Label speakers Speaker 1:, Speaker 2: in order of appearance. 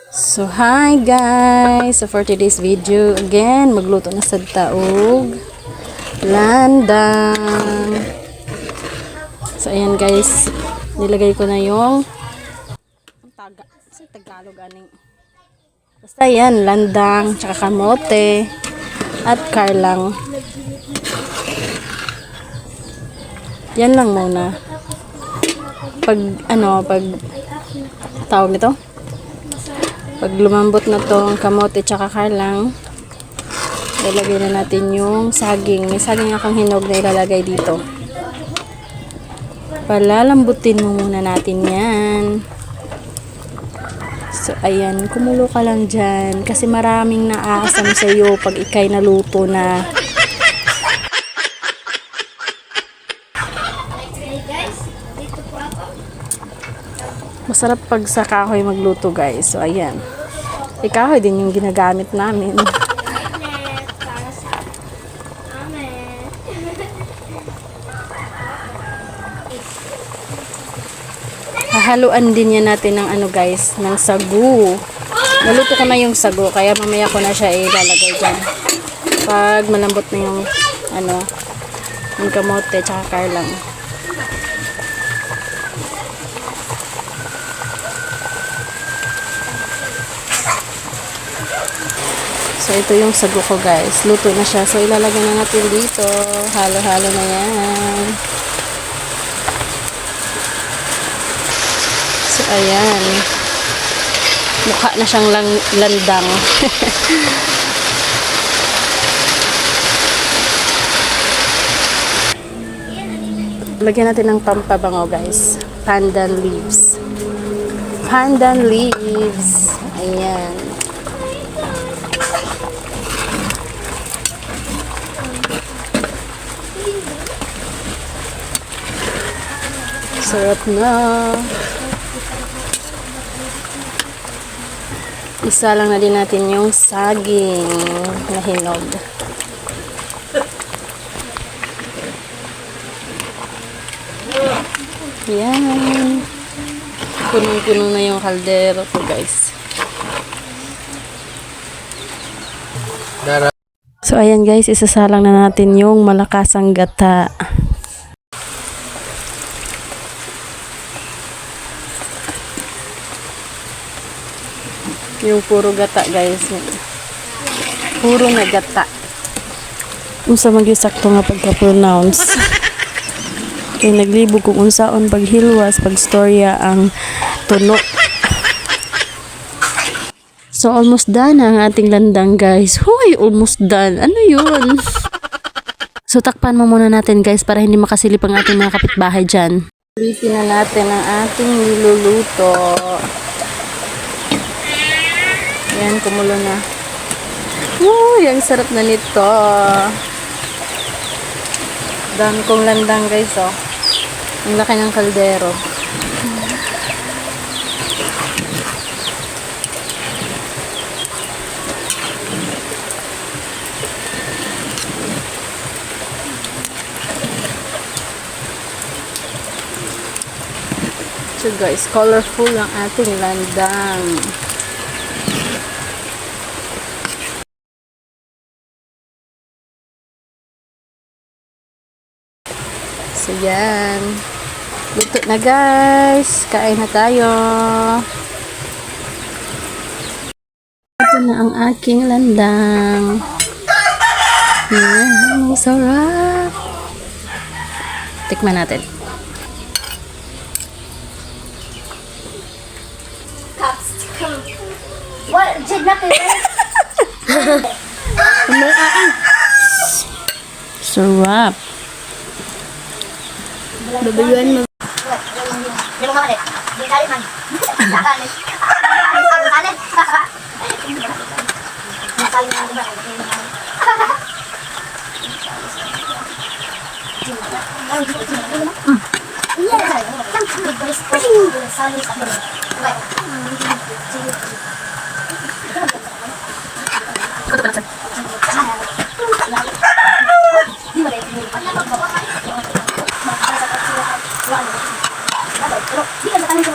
Speaker 1: So hi guys, so for today's video again magluto na sad taog landang. So ayan guys, nilagay ko na yung sa Tagalog aning basta yan, landang tsaka kamote at karlang. Yan lang muna. Pag tawag nito, pag lumambot na tong kamote tsaka karlang, ilalagay na natin yung saging. May saging akong hinog na ilalagay dito. Palalambutin mo muna natin yan. So ayan, kumulo ka lang dyan kasi maraming naaasam sa iyo pag ikay naluto na. Masarap pag sa kahoy magluto guys. So ayan, kahoy din yung ginagamit namin. Hahaluan din yan natin ng guys, ng sagu. Naluto ko na yung sagu kaya mamaya ko na siya ilalagay dyan pag malambot na yung yung kamote tsaka karlang. So ito yung sagu ko guys, luto na siya. So ilalagay na natin dito, halo-halo na yan. So ayan, mukha na siyang landang. Lagyan natin ng pampabango guys, pandan leaves. Pandan leaves, ayan. Sarap na. Isa lang na din natin yung saging na hinog. Yan. Punong-puno na yung kaldero ko guys. So ayan guys, isasalang na natin yung malakasang gata. Yung puro gata guys, puro na gata. Unsa man gyud sakto nga pagka-pronounce. Kay naglibog kung unsaon paghilwas, pagstorya ang tuno. So almost done ang ating landang guys. Hoy, almost done. Ano yun? So takpan mo muna natin guys para hindi makasilip ang ating mga kapitbahay dyan. Ulitin na natin ang ating niluluto. Yan, kumulo na. Uy, ang sarap na nito. Dami kong landang guys, oh. Ang laki ng kaldero. So guys, colorful ang ating landang. So yan, luto na guys, kain na tayo. Ito na ang aking landang. Yan, sarap. Tikman natin.
Speaker 2: What? Did nothing.
Speaker 1: Sarap.
Speaker 2: Babayuan mo. Yung mga ulit. Di tayo man. Kakalit. Kakalit. Pero, di ka sa tanong ko.